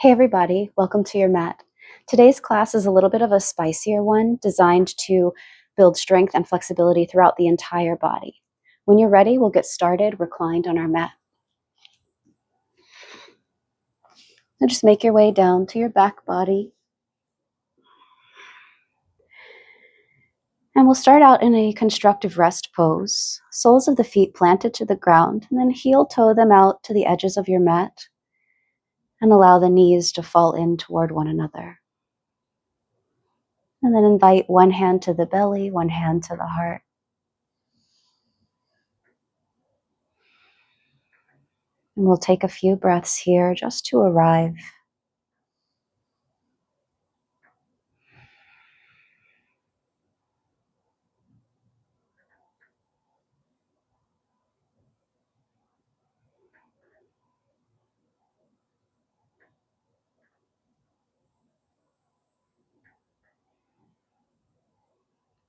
Hey everybody, welcome to your mat. Today's class is a little bit of a spicier one designed to build strength and flexibility throughout the entire body. When you're ready, we'll get started reclined on our mat. Now just make your way down to your back body. And we'll start out in a constructive rest pose, soles of the feet planted to the ground, and then heel toe them out to the edges of your mat and allow the knees to fall in toward one another. And then invite one hand to the belly, one hand to the heart. And we'll take a few breaths here just to arrive.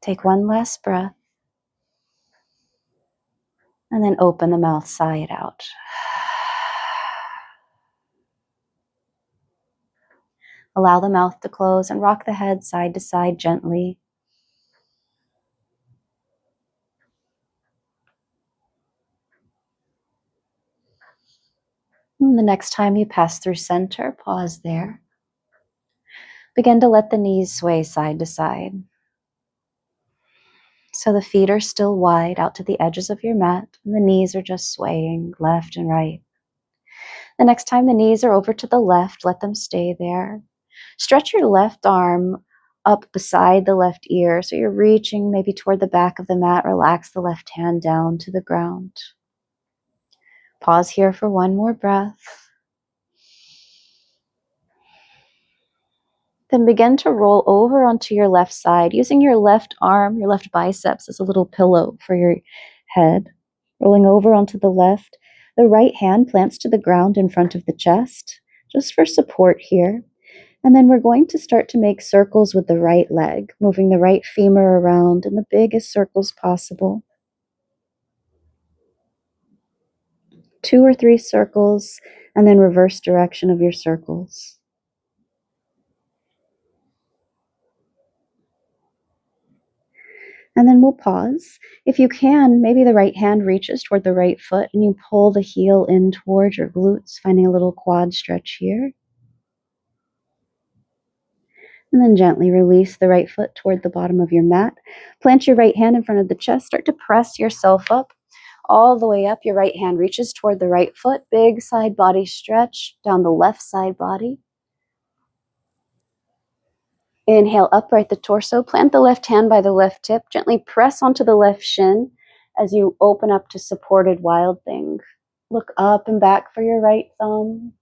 Take one last breath. And then open the mouth side out. Allow the mouth to close and rock the head side to side gently. And the next time you pass through center, pause there. Begin to let the knees sway side to side. So the feet are still wide out to the edges of your mat, and the knees are just swaying left and right. The next time the knees are over to the left, let them stay there. Stretch your left arm up beside the left ear, so you're reaching maybe toward the back of the mat. Relax the left hand down to the ground. Pause here for one more breath. Then begin to roll over onto your left side, using your left arm, your left biceps as a little pillow for your head. Rolling over onto the left. The right hand plants to the ground in front of the chest, just for support here. And then we're going to start to make circles with the right leg, moving the right femur around in the biggest circles possible. 2 or 3 circles, and then reverse direction of your circles. And then we'll pause. If you can, maybe the right hand reaches toward the right foot and you pull the heel in toward your glutes, finding a little quad stretch here. And then gently release the right foot toward the bottom of your mat. Plant your right hand in front of the chest. Start to press yourself up. All the way up, your right hand reaches toward the right foot. Big side body stretch down the left side body. Inhale, upright the torso. Plant the left hand by the left hip. Gently press onto the left shin as you open up to supported wild thing. Look up and back for your right thumb.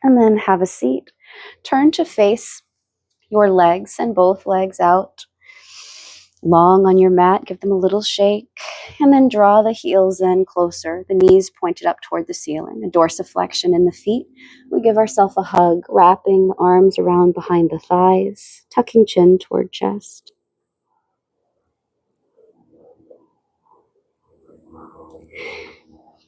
And then have a seat. Turn to face your legs and both legs out long on your mat. Give them a little shake. And then draw the heels in closer, the knees pointed up toward the ceiling, a dorsiflexion in the feet. We give ourselves a hug, wrapping the arms around behind the thighs, tucking chin toward chest.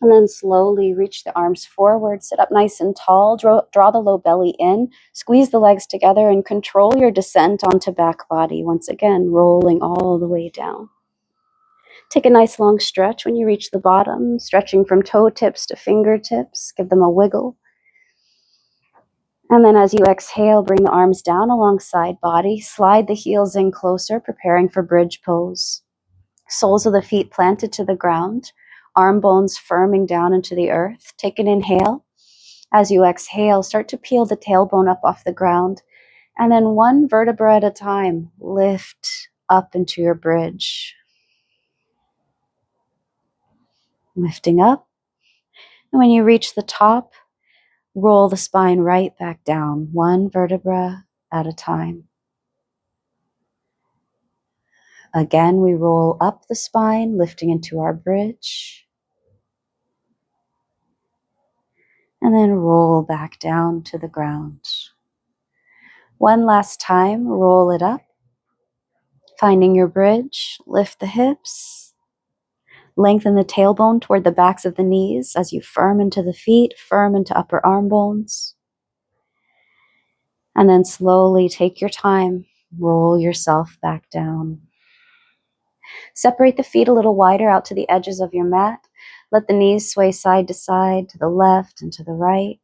And then slowly reach the arms forward, sit up nice and tall, draw the low belly in, squeeze the legs together, and control your descent onto back body. Once again, rolling all the way down. Take a nice long stretch when you reach the bottom, stretching from toe tips to fingertips. Give them a wiggle. And then as you exhale, bring the arms down alongside body. Slide the heels in closer, preparing for bridge pose. Soles of the feet planted to the ground. Arm bones firming down into the earth. Take an inhale. As you exhale, start to peel the tailbone up off the ground. And then one vertebra at a time, lift up into your bridge. Lifting up. And when you reach the top, roll the spine right back down, one vertebra at a time. Again, we roll up the spine, lifting into our bridge. And then roll back down to the ground. One last time, roll it up. Finding your bridge, lift the hips. Lengthen the tailbone toward the backs of the knees as you firm into the feet, firm into upper arm bones. And then slowly take your time, roll yourself back down. Separate the feet a little wider out to the edges of your mat. Let the knees sway side to side, to the left and to the right.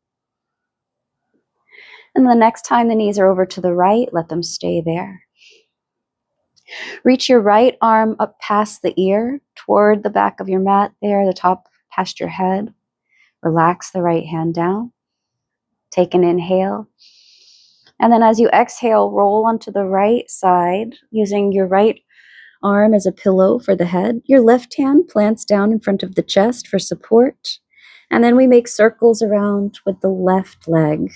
And the next time the knees are over to the right, let them stay there. Reach your right arm up past the ear, toward the back of your mat there, the top past your head. Relax the right hand down. Take an inhale. And then as you exhale, roll onto the right side, using your right arm as a pillow for the head. Your left hand plants down in front of the chest for support. And then we make circles around with the left leg.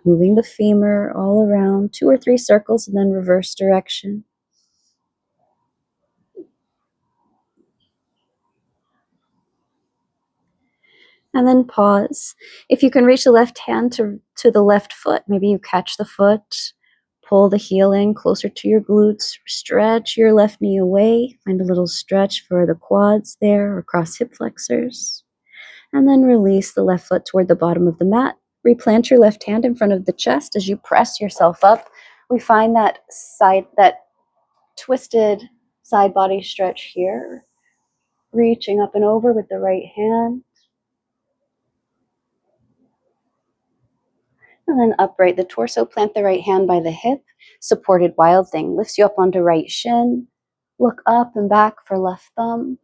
Moving the femur all around, 2 or 3 circles, and then reverse direction. And then pause. If you can reach the left hand to the left foot, maybe you catch the foot, pull the heel in closer to your glutes, stretch your left knee away, find a little stretch for the quads there, or cross hip flexors. And then release the left foot toward the bottom of the mat. Replant your left hand in front of the chest as you press yourself up. We find that twisted side body stretch here. Reaching up and over with the right hand. And then upright the torso, plant the right hand by the hip. Supported wild thing, lifts you up onto right shin. Look up and back for left thumb.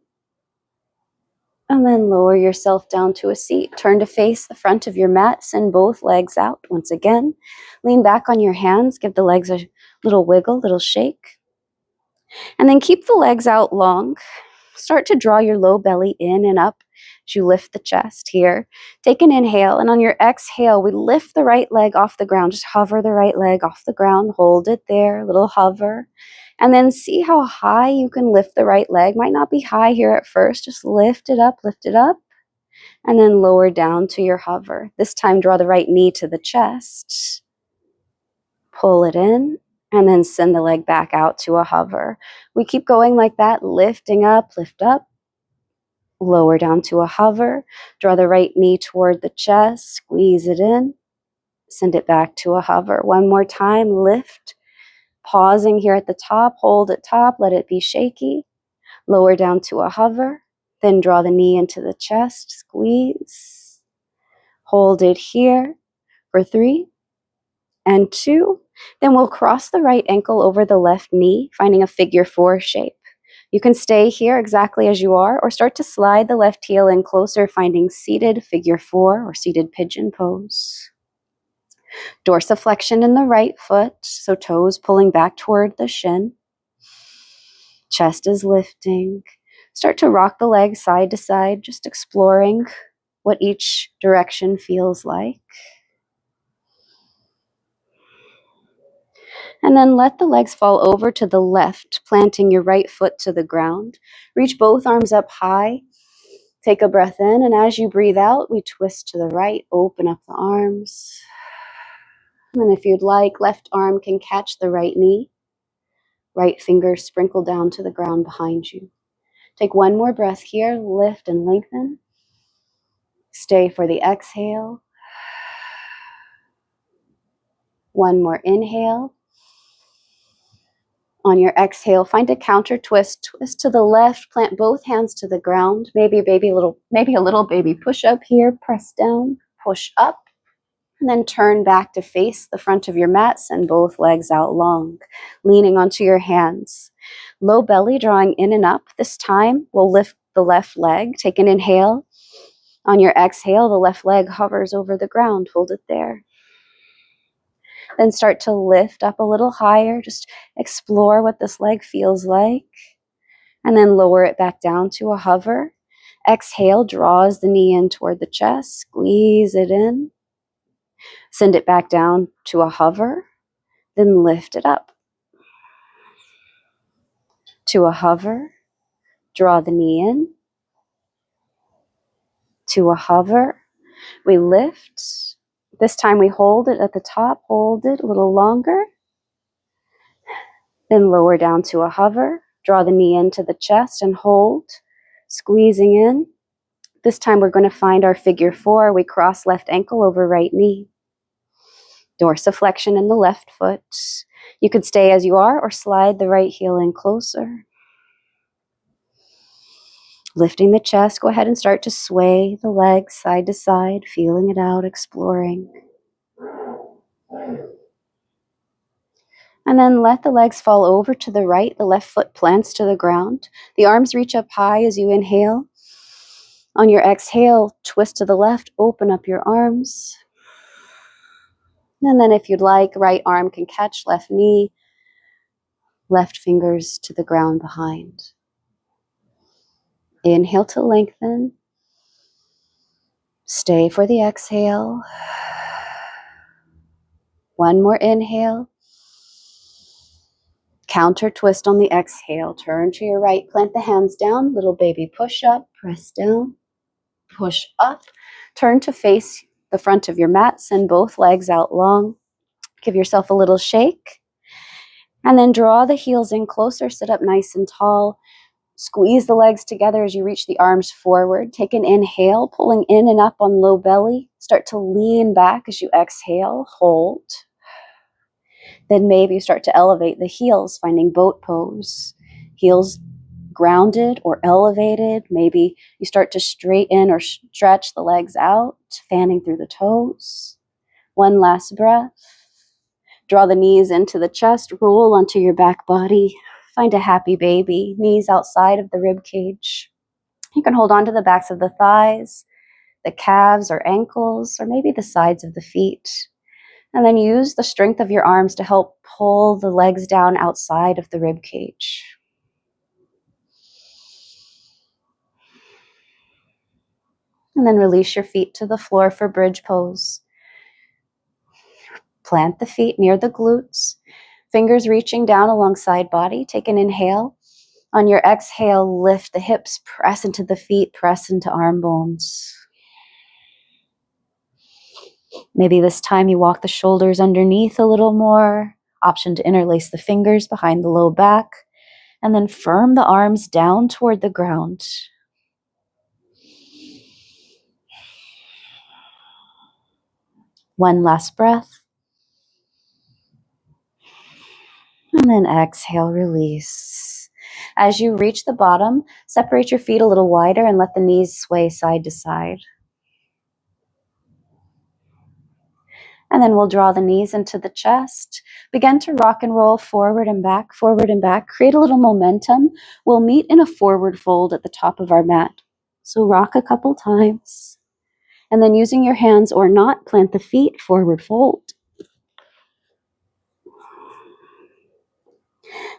And then lower yourself down to a seat. Turn to face the front of your mat. Send both legs out once again. Lean back on your hands. Give the legs a little wiggle, little shake. And then keep the legs out long. Start to draw your low belly in and up as you lift the chest here. Take an inhale, and on your exhale, we lift the right leg off the ground. Just hover the right leg off the ground. Hold it there, a little hover. And then see how high you can lift the right leg. Might not be high here at first. Just lift it up, and then lower down to your hover. This time, draw the right knee to the chest. Pull it in, and then send the leg back out to a hover. We keep going like that, lifting up, lift up, lower down to a hover. Draw the right knee toward the chest, squeeze it in, send it back to a hover. One more time, lift, pausing here at the top, hold at top, let it be shaky. Lower down to a hover, then draw the knee into the chest, squeeze. Hold it here for 3 and 2. Then we'll cross the right ankle over the left knee, finding a figure 4 shape. You can stay here exactly as you are, or start to slide the left heel in closer, finding seated figure 4 or seated pigeon pose. Dorsiflexion in the right foot, so toes pulling back toward the shin. Chest is lifting. Start to rock the legs side to side, just exploring what each direction feels like. And then let the legs fall over to the left, planting your right foot to the ground. Reach both arms up high. Take a breath in, and as you breathe out, we twist to the right, open up the arms. And if you'd like, left arm can catch the right knee. Right fingers sprinkle down to the ground behind you. Take one more breath here, lift and lengthen. Stay for the exhale. One more inhale. On your exhale, find a counter twist. Twist to the left, plant both hands to the ground. Maybe a little baby push up here. Press down, push up, and then turn back to face the front of your mat. Send both legs out long, leaning onto your hands. Low belly drawing in and up. This time, we'll lift the left leg. Take an inhale. On your exhale, the left leg hovers over the ground. Hold it there. Then start to lift up a little higher. Just explore what this leg feels like. And then lower it back down to a hover. Exhale, draws the knee in toward the chest. Squeeze it in. Send it back down to a hover. Then lift it up to a hover. Draw the knee in to a hover. We lift. This time we hold it at the top. Hold it a little longer. Then lower down to a hover. Draw the knee into the chest and hold, squeezing in. This time we're going to find our figure 4. We cross left ankle over right knee. Dorsiflexion in the left foot. You could stay as you are or slide the right heel in closer. Lifting the chest, go ahead and start to sway the legs side to side, feeling it out, exploring. And then let the legs fall over to the right. The left foot plants to the ground. The arms reach up high as you inhale. On your exhale, twist to the left, open up your arms. And then if you'd like, right arm can catch left knee, left fingers to the ground behind. Inhale to lengthen. Stay for the exhale. One more inhale. Counter twist on the exhale. Turn to your right, plant the hands down, little baby push up, press down, push up. Turn to face the front of your mat, send both legs out long. Give yourself a little shake. And then draw the heels in closer, sit up nice and tall. Squeeze the legs together as you reach the arms forward. Take an inhale, pulling in and up on low belly. Start to lean back as you exhale, hold. Then maybe you start to elevate the heels, finding boat pose. Heels grounded or elevated. Maybe you start to straighten or stretch the legs out, fanning through the toes. One last breath. Draw the knees into the chest, roll onto your back body. Find a happy baby, knees outside of the rib cage. You can hold on to the backs of the thighs, the calves or ankles, or maybe the sides of the feet. And then use the strength of your arms to help pull the legs down outside of the rib cage. And then release your feet to the floor for bridge pose. Plant the feet near the glutes, fingers reaching down alongside body. Take an inhale. On your exhale, lift the hips, press into the feet, press into arm bones. Maybe this time you walk the shoulders underneath a little more. Option to interlace the fingers behind the low back. And then firm the arms down toward the ground. One last breath. And then exhale, release. As you reach the bottom, separate your feet a little wider and let the knees sway side to side. And then we'll draw the knees into the chest. Begin to rock and roll forward and back, forward and back. Create a little momentum. We'll meet in a forward fold at the top of our mat. So rock a couple times. And then using your hands or not, plant the feet, forward fold.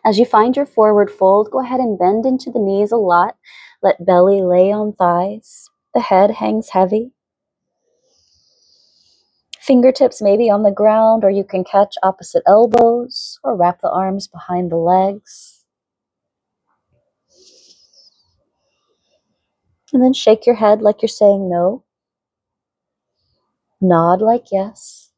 As you find your forward fold, go ahead and bend into the knees a lot. Let belly lay on thighs. The head hangs heavy. Fingertips maybe on the ground, or you can catch opposite elbows or wrap the arms behind the legs. And then shake your head like you're saying no. Nod like yes.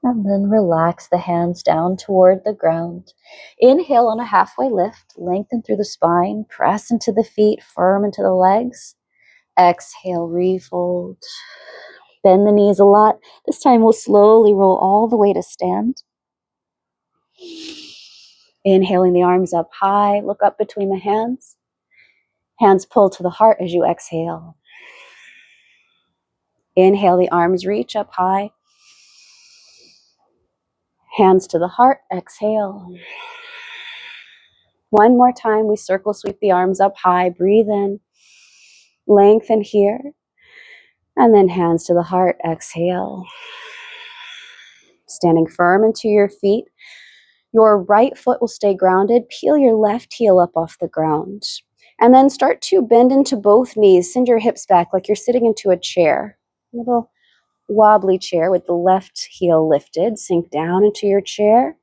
And then relax the hands down toward the ground. Inhale on a halfway lift, lengthen through the spine, press into the feet, firm into the legs. Exhale, refold. Bend the knees a lot. This time we'll slowly roll all the way to stand. Inhaling the arms up high, look up between the hands. Hands pull to the heart as you exhale. Inhale, the arms reach up high. Hands to the heart, exhale. One more time, we circle sweep the arms up high, breathe in, lengthen here, and then hands to the heart, exhale. Standing firm into your feet. Your right foot will stay grounded. Peel your left heel up off the ground. And then start to bend into both knees. Send your hips back like you're sitting into a chair. A little wobbly chair with the left heel lifted. Sink down into your chair.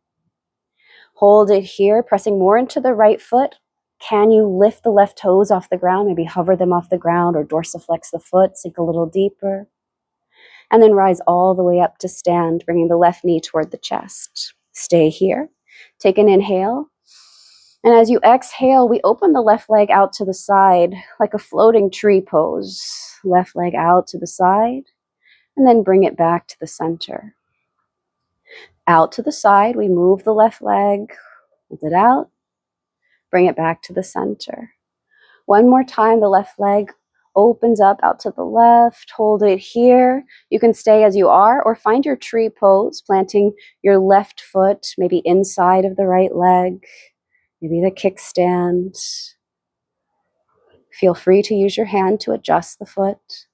Hold it here, pressing more into the right foot. Can you lift the left toes off the ground? Maybe hover them off the ground or dorsiflex the foot. Sink a little deeper. And then rise all the way up to stand, bringing the left knee toward the chest. Stay here. Take an inhale. And as you exhale, we open the left leg out to the side like a floating tree pose. Left leg out to the side, and then bring it back to the center. Out to the side, we move the left leg, hold it out, bring it back to the center. One more time, the left leg opens up out to the left, hold it here. You can stay as you are or find your tree pose, planting your left foot maybe inside of the right leg, maybe the kickstand. Feel free to use your hand to adjust the foot.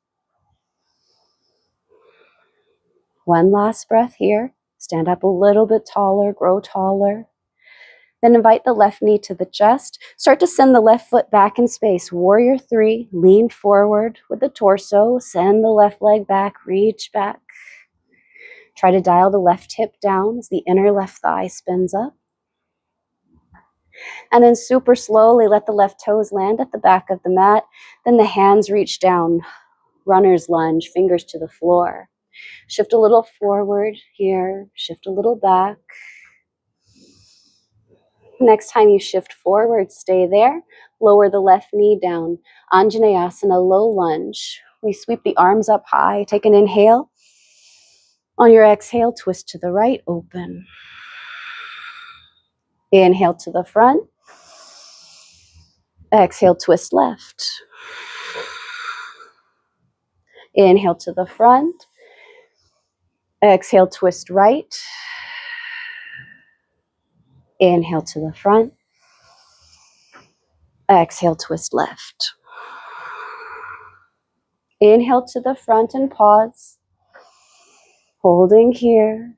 One last breath here. Stand up a little bit taller, grow taller. Then invite the left knee to the chest. Start to send the left foot back in space. Warrior 3, lean forward with the torso. Send the left leg back, reach back. Try to dial the left hip down as the inner left thigh spins up. And then super slowly let the left toes land at the back of the mat. Then the hands reach down. Runner's lunge, fingers to the floor. Shift a little forward here, shift a little back. Next time you shift forward, stay there. Lower the left knee down. Anjaneyasana, low lunge. We sweep the arms up high. Take an inhale. On your exhale, twist to the right, open. Inhale to the front. Exhale, twist left. Inhale to the front. Exhale, twist right. Inhale to the front. Exhale, twist left. Inhale to the front and pause. Holding here.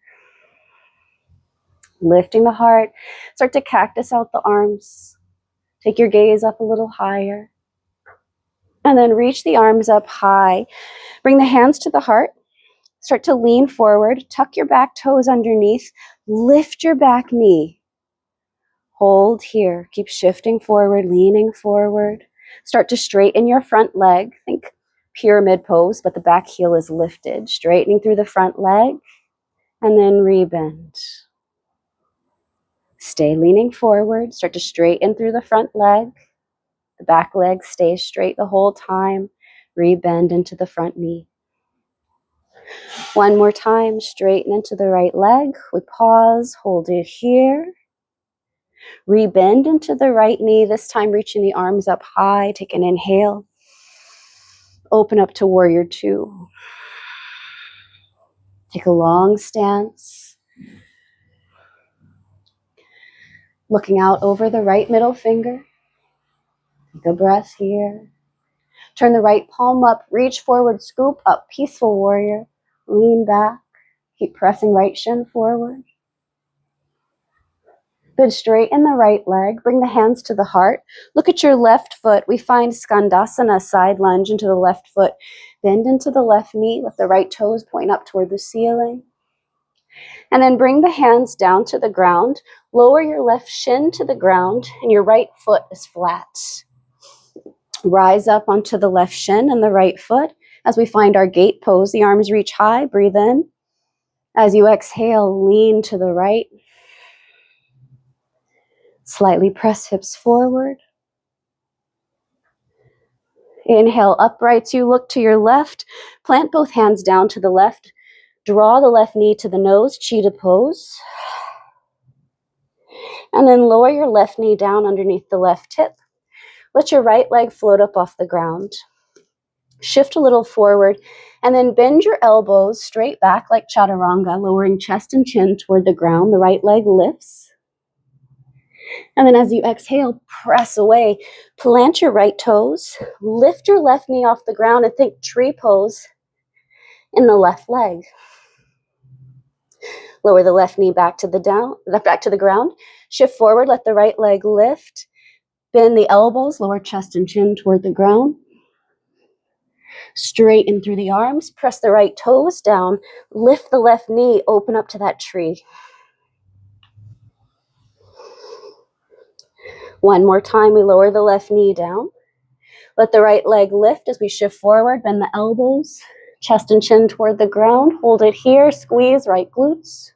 Lifting the heart. Start to cactus out the arms. Take your gaze up a little higher. And then reach the arms up high. Bring the hands to the heart. Start to lean forward. Tuck your back toes underneath. Lift your back knee. Hold here. Keep shifting forward, leaning forward. Start to straighten your front leg. Think pyramid pose, but the back heel is lifted. Straightening through the front leg. And then rebend. Stay leaning forward. Start to straighten through the front leg. The back leg stays straight the whole time. Rebend into the front knee. One more time. Straighten into the right leg. We pause. Hold it here. Rebend into the right knee. This time reaching the arms up high. Take an inhale. Open up to warrior 2. Take a long stance. Looking out over the right middle finger. Take a breath here. Turn the right palm up, reach forward, scoop up, peaceful warrior. Lean back. Keep pressing right shin forward. Good, straighten the right leg. Bring the hands to the heart. Look at your left foot. We find Skandasana, side lunge into the left foot. Bend into the left knee. Let the right toes point up toward the ceiling. And then bring the hands down to the ground. Lower your left shin to the ground and your right foot is flat. Rise up onto the left shin and the right foot. As we find our gate pose, the arms reach high. Breathe in. As you exhale, lean to the right. Slightly press hips forward. Inhale, uprights. You look to your left. Plant both hands down to the left. Draw the left knee to the nose, cheetah pose. And then lower your left knee down underneath the left hip. Let your right leg float up off the ground. Shift a little forward and then bend your elbows straight back like chaturanga, lowering chest and chin toward the ground. The right leg lifts. And then as you exhale, press away. Plant your right toes. Lift your left knee off the ground and think tree pose in the left leg. Lower the left knee back to the ground. Shift forward, let the right leg lift. Bend the elbows, lower chest and chin toward the ground. Straighten through the arms, press the right toes down, lift the left knee, open up to that tree. One more time, we lower the left knee down. Let the right leg lift as we shift forward, bend the elbows, chest and chin toward the ground. Hold it here, squeeze right glutes.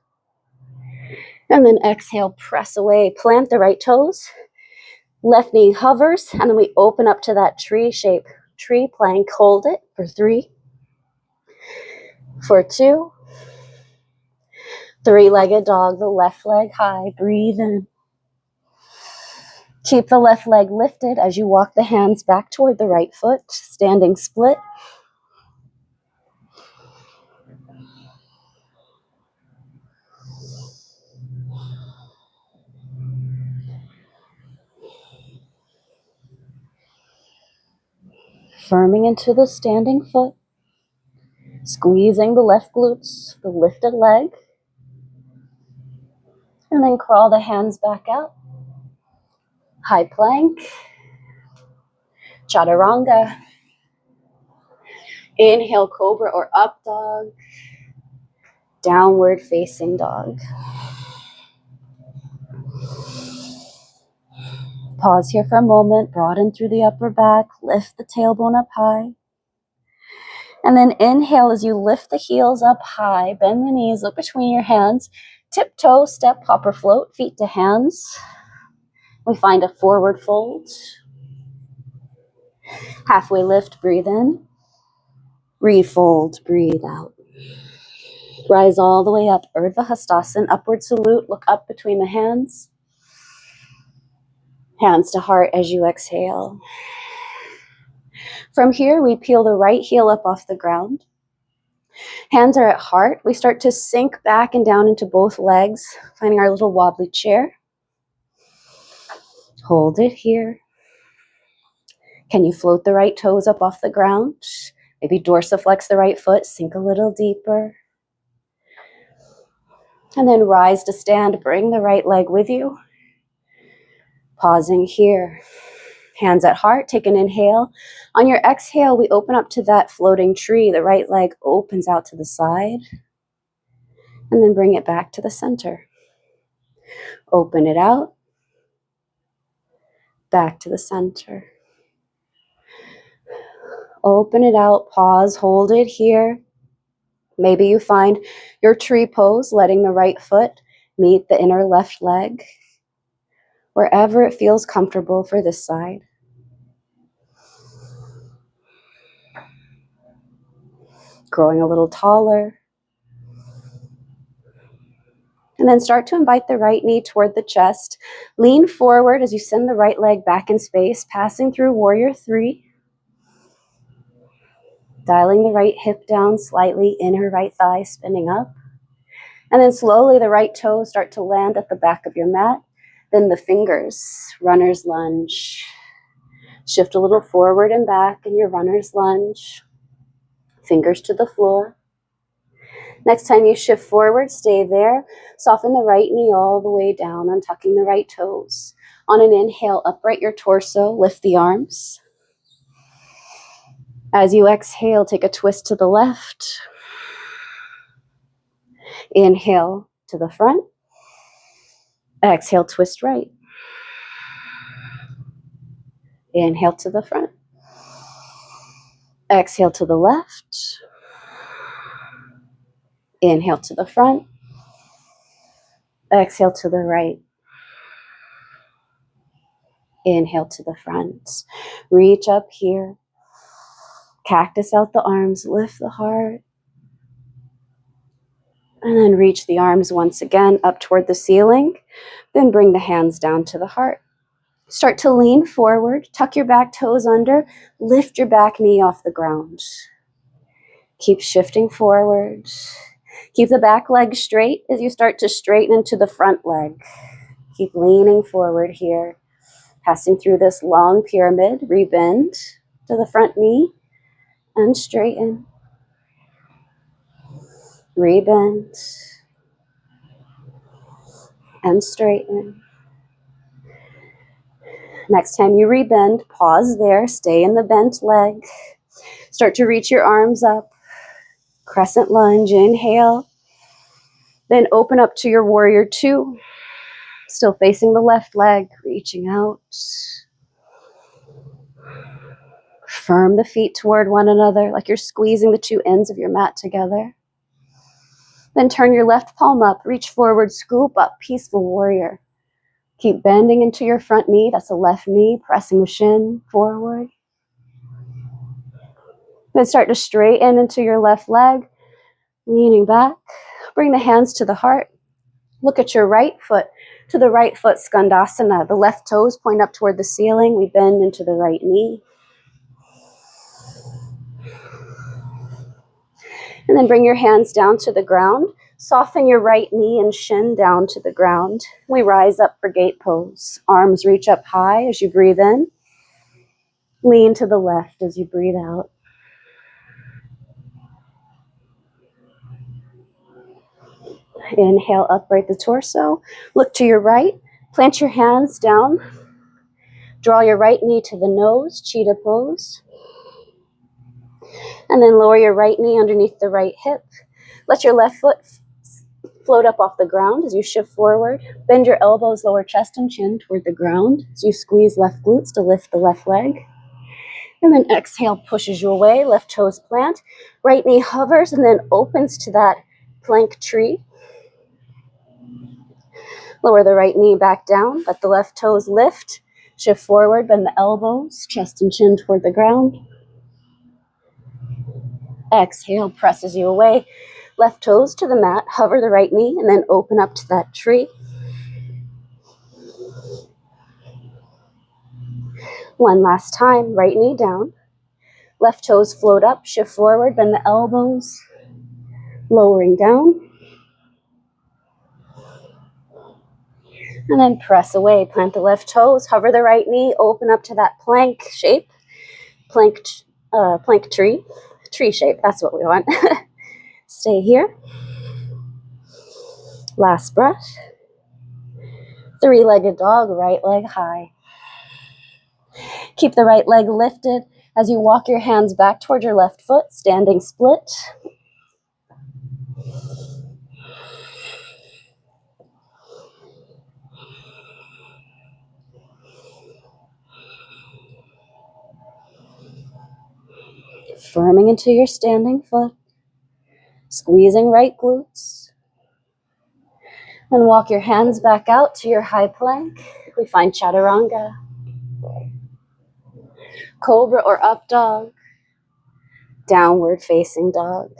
And then exhale, press away, plant the right toes. Left knee hovers, and then we open up to that tree shape. Tree plank, hold it for 3, for 2. Three-legged dog, the left leg high, breathe in. Keep the left leg lifted as you walk the hands back toward the right foot, standing split. Firming into the standing foot, squeezing the left glutes, the lifted leg, and then crawl the hands back out. High plank, chaturanga. Inhale, cobra or up dog, downward facing dog. Pause here for a moment, broaden through the upper back, lift the tailbone up high. And then inhale as you lift the heels up high, bend the knees, look between your hands, tiptoe, step, hop or float, feet to hands. We find a forward fold. Halfway lift, breathe in. Refold, breathe out. Rise all the way up, Urdhva Hastasana, upward salute, look up between the hands. Hands to heart as you exhale. From here, we peel the right heel up off the ground. Hands are at heart. We start to sink back and down into both legs, finding our little wobbly chair. Hold it here. Can you float the right toes up off the ground? Maybe dorsiflex the right foot, sink a little deeper. And then rise to stand, bring the right leg with you. Pausing here. Hands at heart, take an inhale. On your exhale, we open up to that floating tree. The right leg opens out to the side. And then bring it back to the center. Open it out. Back to the center. Open it out, pause, hold it here. Maybe you find your tree pose, letting the right foot meet the inner left leg, wherever it feels comfortable for this side. Growing a little taller. And then start to invite the right knee toward the chest. Lean forward as you send the right leg back in space, passing through warrior 3. Dialing the right hip down slightly, inner right thigh spinning up. And then slowly the right toes start to land at the back of your mat. Then the fingers, runner's lunge. Shift a little forward and back in your runner's lunge. Fingers to the floor. Next time you shift forward, stay there. Soften the right knee all the way down, untucking the right toes. On an inhale, upright your torso, lift the arms. As you exhale, take a twist to the left. Inhale to the front. Exhale, twist right. Inhale to the front. Exhale to the left. Inhale to the front. Exhale to the right. Inhale to the front. Reach up here. Cactus out the arms, lift the heart. And then reach the arms once again up toward the ceiling. Then bring the hands down to the heart. Start to lean forward, tuck your back toes under, lift your back knee off the ground. Keep shifting forward. Keep the back leg straight as you start to straighten into the front leg. Keep leaning forward here. Passing through this long pyramid, rebend to the front knee and straighten. Rebend and straighten. Next time you rebend, pause there, stay in the bent leg. Start to reach your arms up. Crescent lunge, inhale. Then open up to your warrior 2. Still facing the left leg, reaching out. Firm the feet toward one another like you're squeezing the two ends of your mat together. Then turn your left palm up, reach forward, scoop up, peaceful warrior. Keep bending into your front knee, that's the left knee, pressing the shin forward. Then start to straighten into your left leg, leaning back. Bring the hands to the heart. Look at your right foot. To the right foot, Skandasana. The left toes point up toward the ceiling. We bend into the right knee. And then bring your hands down to the ground. Soften your right knee and shin down to the ground. We rise up for gate pose. Arms reach up high as you breathe in. Lean to the left as you breathe out. Inhale, upright the torso. Look to your right. Plant your hands down. Draw your right knee to the nose, cheetah pose. And then lower your right knee underneath the right hip. Let your left foot float up off the ground as you shift forward. Bend your elbows, lower chest and chin toward the ground as you squeeze left glutes to lift the left leg. And then exhale, pushes you away, left toes plant. Right knee hovers and then opens to that plank tree. Lower the right knee back down, let the left toes lift. Shift forward, bend the elbows, chest and chin toward the ground. Exhale, presses you away. Left toes to the mat, hover the right knee, and then open up to that tree. One last time, right knee down. Left toes float up, shift forward, bend the elbows, lowering down. And then press away, plant the left toes, hover the right knee, open up to that plank shape. Plank tree shape, that's what we want. Stay here. Last breath. Three-legged dog, right leg high. Keep the right leg lifted as you walk your hands back toward your left foot, standing split. Firming into your standing foot. Squeezing right glutes. And walk your hands back out to your high plank. We find chaturanga. Cobra or up dog. Downward facing dog.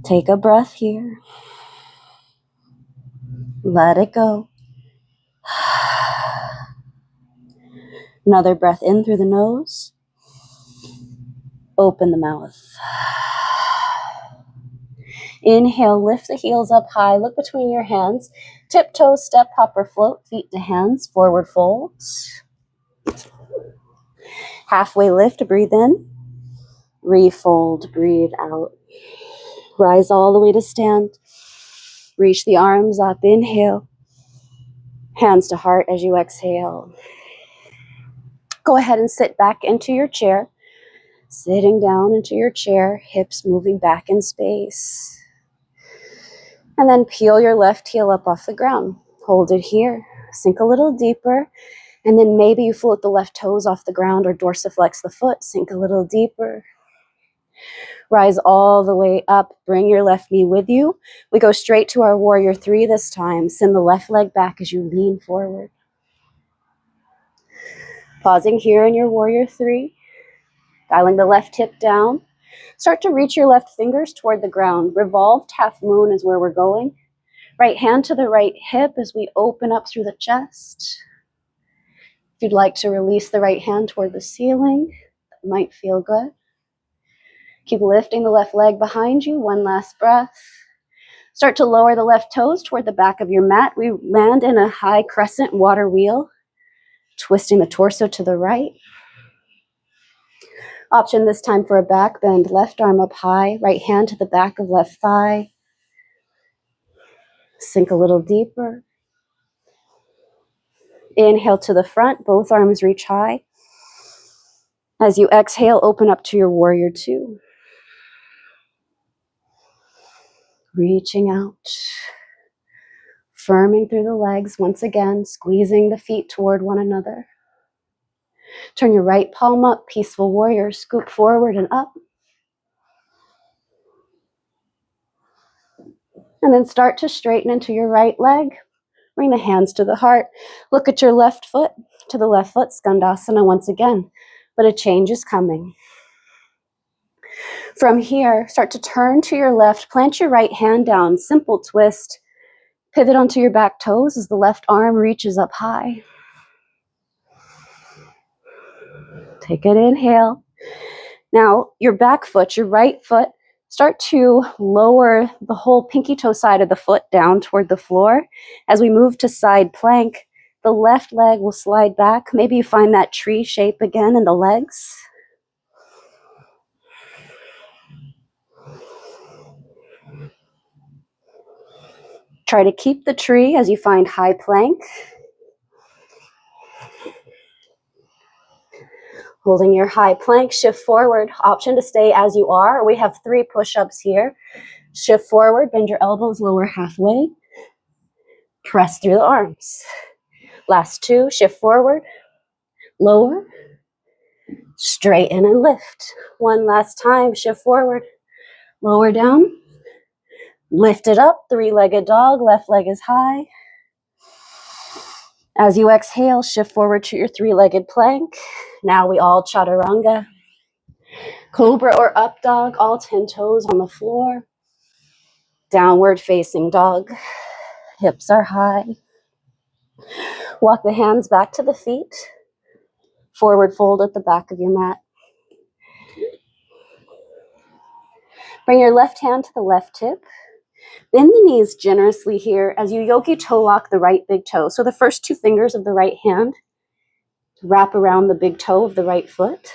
Take a breath here. Let it go. Another breath in through the nose. Open the mouth. Inhale, lift the heels up high. Look between your hands. Tiptoe, step, hop, or float. Feet to hands. Forward fold. Halfway lift. Breathe in. Refold. Breathe out. Rise all the way to stand. Reach the arms up. Inhale. Hands to heart as you exhale. Go ahead and sit back into your chair. Sitting down into your chair. Hips moving back in space. And then peel your left heel up off the ground. Hold it here. Sink a little deeper. And then maybe you float the left toes off the ground or dorsiflex the foot. Sink a little deeper. Rise all the way up. Bring your left knee with you. We go straight to our warrior three this time. Send the left leg back as you lean forward. Pausing here in your warrior three. Dialing the left hip down. Start to reach your left fingers toward the ground. Revolved half moon is where we're going. Right hand to the right hip as we open up through the chest. If you'd like to release the right hand toward the ceiling, that might feel good. Keep lifting the left leg behind you. One last breath. Start to lower the left toes toward the back of your mat. We land in a high crescent water wheel, twisting the torso to the right. Option this time for a back bend. Left arm up high, right hand to the back of left thigh. Sink a little deeper. Inhale to the front, both arms reach high. As you exhale, open up to your warrior two. Reaching out. Firming through the legs once again, squeezing the feet toward one another. Turn your right palm up, peaceful warrior, scoop forward and up. And then start to straighten into your right leg. Bring the hands to the heart. Look at your left foot, to the left foot, Skandasana once again. But a change is coming. From here, start to turn to your left, plant your right hand down, simple twist. Pivot onto your back toes as the left arm reaches up high. Take an inhale. Now, your back foot, your right foot, start to lower the whole pinky toe side of the foot down toward the floor. As we move to side plank, the left leg will slide back. Maybe you find that tree shape again in the legs. Try to keep the tree as you find high plank. Holding your high plank, shift forward. Option to stay as you are. We have 3 push-ups here. Shift forward, bend your elbows, lower halfway. Press through the arms. Last 2, shift forward, lower, straighten and lift. 1 last time, shift forward, lower down, lift it up, 3-legged dog, left leg is high. As you exhale, shift forward to your 3-legged plank. Now we all chaturanga. Cobra or up dog, all 10 toes on the floor. Downward facing dog. Hips are high. Walk the hands back to the feet. Forward fold at the back of your mat. Bring your left hand to the left hip. Bend the knees generously here as you yogi toe lock the right big toe. So the first 2 fingers of the right hand wrap around the big toe of the right foot.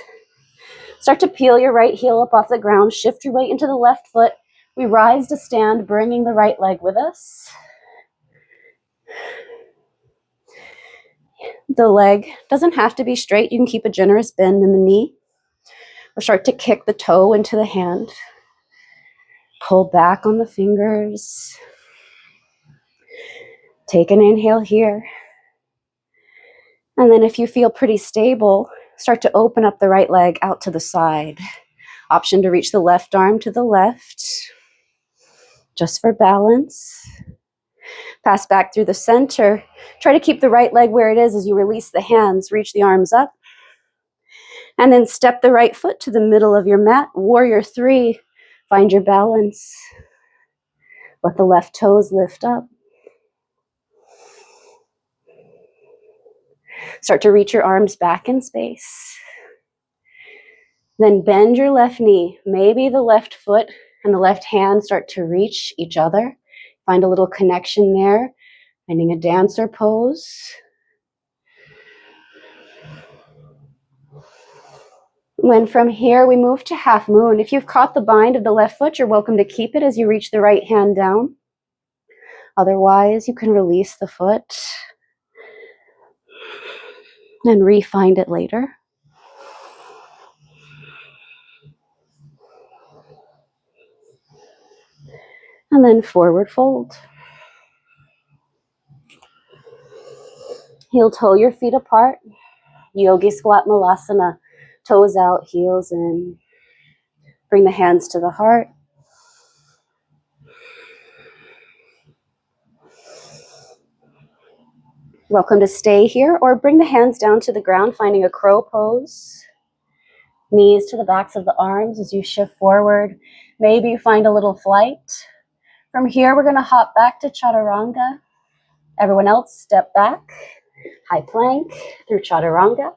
Start to peel your right heel up off the ground. Shift your weight into the left foot. We rise to stand, bringing the right leg with us. The leg doesn't have to be straight. You can keep a generous bend in the knee. Or start to kick the toe into the hand. Pull back on the fingers. Take an inhale here. And then if you feel pretty stable, start to open up the right leg out to the side. Option to reach the left arm to the left, just for balance. Pass back through the center. Try to keep the right leg where it is as you release the hands. Reach the arms up. And then step the right foot to the middle of your mat. Warrior 3. Find your balance. Let the left toes lift up. Start to reach your arms back in space. Then bend your left knee. Maybe the left foot and the left hand start to reach each other. Find a little connection there. Finding a dancer pose. Then from here, we move to half moon. If you've caught the bind of the left foot, you're welcome to keep it as you reach the right hand down. Otherwise, you can release the foot and re-find it later. And then forward fold. Heel toe your feet apart. Yogi squat malasana. Toes out, heels in. Bring the hands to the heart. Welcome to stay here or bring the hands down to the ground, finding a crow pose. Knees to the backs of the arms as you shift forward. Maybe you find a little flight. From here, we're going to hop back to chaturanga. Everyone else, step back. High plank through chaturanga.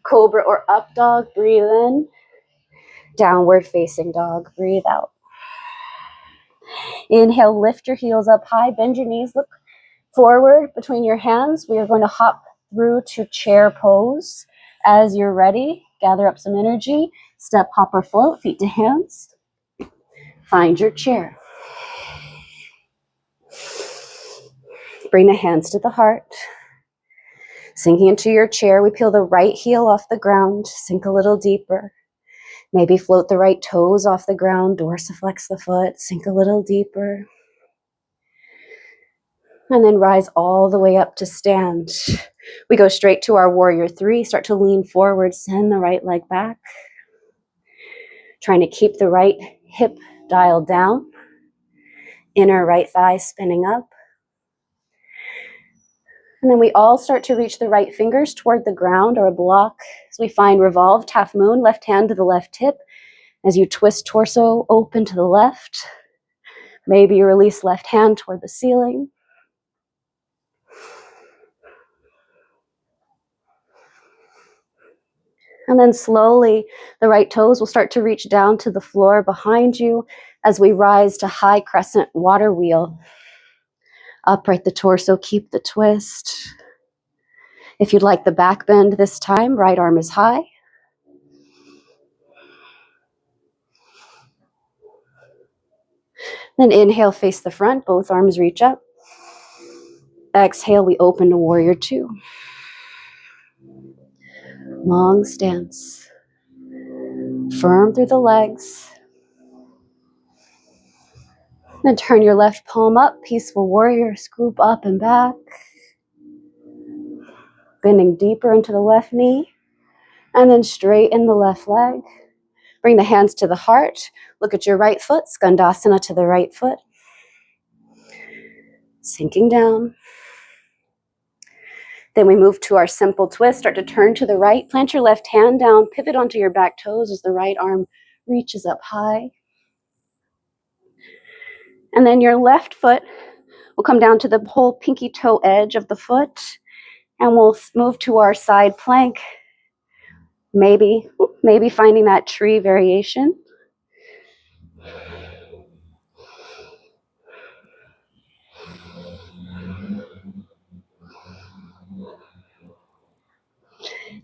Cobra or up dog, breathe in. Downward facing dog, breathe out. Inhale, lift your heels up high, bend your knees, look forward between your hands. We are going to hop through to chair pose. As you're ready, gather up some energy. Step, hop, or float, feet to hands. Find your chair. Bring the hands to the heart. Sinking into your chair, we peel the right heel off the ground, sink a little deeper. Maybe float the right toes off the ground, dorsiflex the foot, sink a little deeper. And then rise all the way up to stand. We go straight to our warrior 3, start to lean forward, send the right leg back. Trying to keep the right hip dialed down. Inner right thigh spinning up. And then we all start to reach the right fingers toward the ground or a block. As we find revolved half moon, left hand to the left hip. As you twist torso open to the left. Maybe you release left hand toward the ceiling. And then slowly, the right toes will start to reach down to the floor behind you as we rise to high crescent water wheel. Upright the torso, keep the twist. If you'd like the back bend this time, right arm is high. Then inhale, face the front, both arms reach up. Exhale, we open to warrior two. Long stance. Firm through the legs. Then turn your left palm up, peaceful warrior, scoop up and back. Bending deeper into the left knee. And then straighten the left leg. Bring the hands to the heart. Look at your right foot, skandasana to the right foot. Sinking down. Then we move to our simple twist. Start to turn to the right. Plant your left hand down. Pivot onto your back toes as the right arm reaches up high. And then your left foot will come down to the whole pinky toe edge of the foot. And we'll move to our side plank. Maybe finding that tree variation.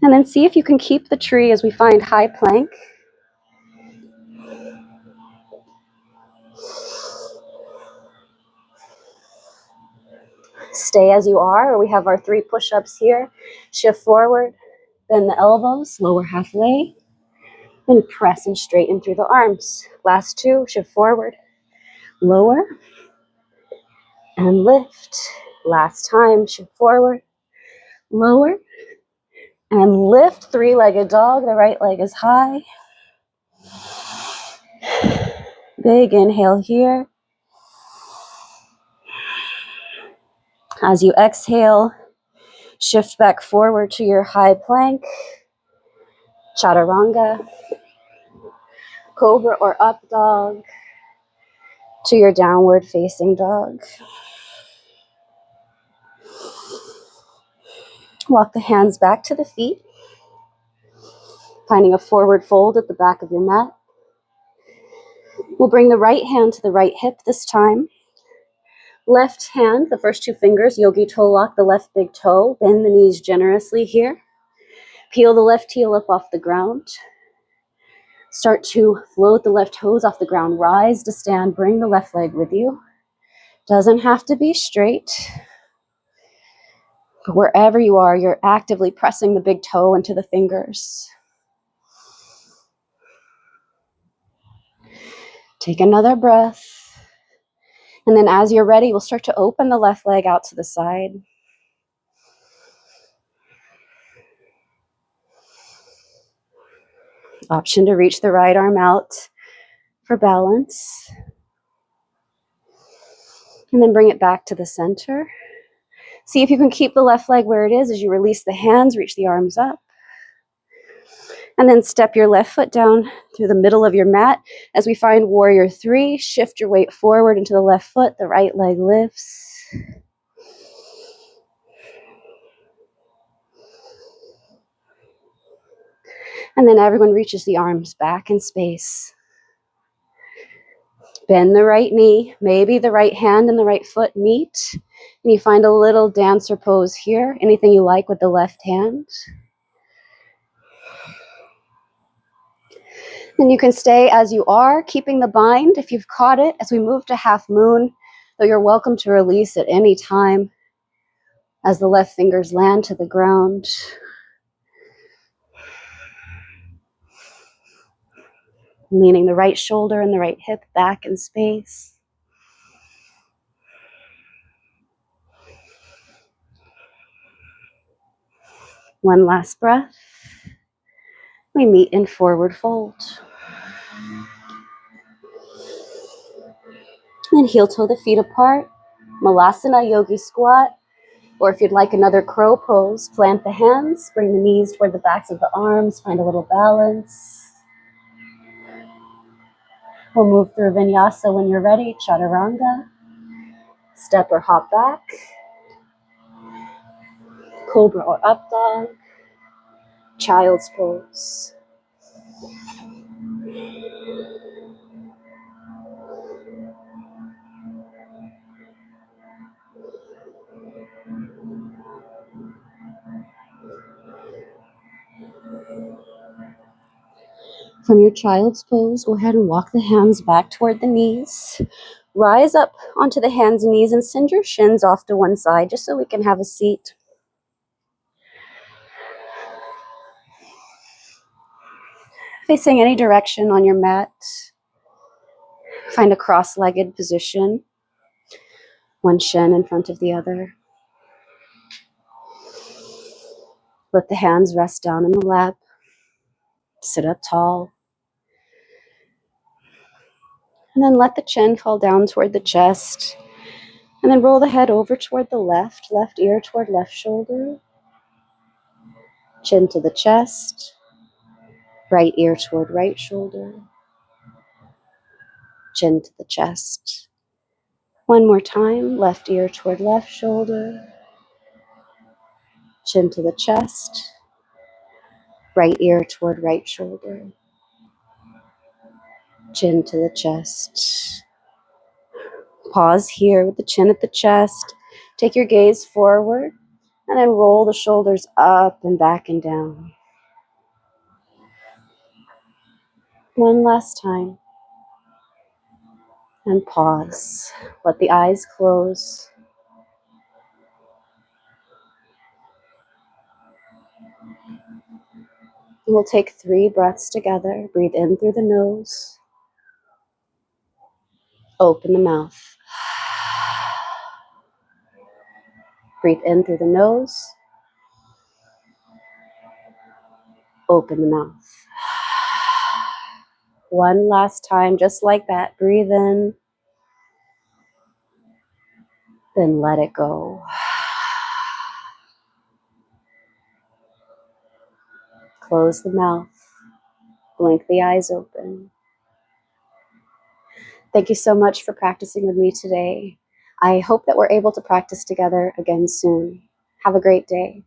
And then see if you can keep the tree as we find high plank. Stay as you are, or we have our 3 push-ups here. Shift forward, bend the elbows, lower halfway, then press and straighten through the arms. Last 2, shift forward, lower, and lift. Last time, shift forward, lower, and lift. 3-legged dog, the right leg is high. Big inhale here. As you exhale, shift back forward to your high plank, chaturanga, cobra or up dog, to your downward facing dog. Walk the hands back to the feet, finding a forward fold at the back of your mat. We'll bring the right hand to the right hip this time. Left hand, the first 2 fingers, yogi toe lock the left big toe. Bend the knees generously here. Peel the left heel up off the ground. Start to float the left toes off the ground. Rise to stand. Bring the left leg with you. Doesn't have to be straight. But wherever you are, you're actively pressing the big toe into the fingers. Take another breath. And then as you're ready, we'll start to open the left leg out to the side. Option to reach the right arm out for balance. And then bring it back to the center. See if you can keep the left leg where it is as you release the hands, reach the arms up. And then step your left foot down through the middle of your mat. As we find warrior 3, shift your weight forward into the left foot, the right leg lifts. And then everyone reaches the arms back in space. Bend the right knee, maybe the right hand and the right foot meet. And you find a little dancer pose here, anything you like with the left hand. Then you can stay as you are, keeping the bind if you've caught it. As we move to half moon, though you're welcome to release at any time as the left fingers land to the ground. Leaning the right shoulder and the right hip back in space. One last breath. We meet in forward fold. And heel toe the feet apart. Malasana yogi squat. Or if you'd like another crow pose, plant the hands, bring the knees toward the backs of the arms, find a little balance. We'll move through vinyasa when you're ready, chaturanga. Step or hop back. Cobra or up dog. Child's pose. From your child's pose, go ahead and walk the hands back toward the knees. Rise up onto the hands and knees and send your shins off to one side just so we can have a seat. Facing any direction on your mat. Find a cross-legged position. One shin in front of the other. Let the hands rest down in the lap. Sit up tall. And then let the chin fall down toward the chest. And then roll the head over toward the left ear toward left shoulder. Chin to the chest. Right ear toward right shoulder. Chin to the chest. One more time, left ear toward left shoulder. Chin to the chest. Right ear toward right shoulder. Chin to the chest. Pause here with the chin at the chest. Take your gaze forward and then roll the shoulders up and back and down. One last time. And pause. Let the eyes close. And we'll take 3 breaths together. Breathe in through the nose. Open the mouth. Breathe in through the nose. Open the mouth. One last time, just like that. Breathe in. Then let it go. Close the mouth. Blink the eyes open. Thank you so much for practicing with me today. I hope that we're able to practice together again soon. Have a great day.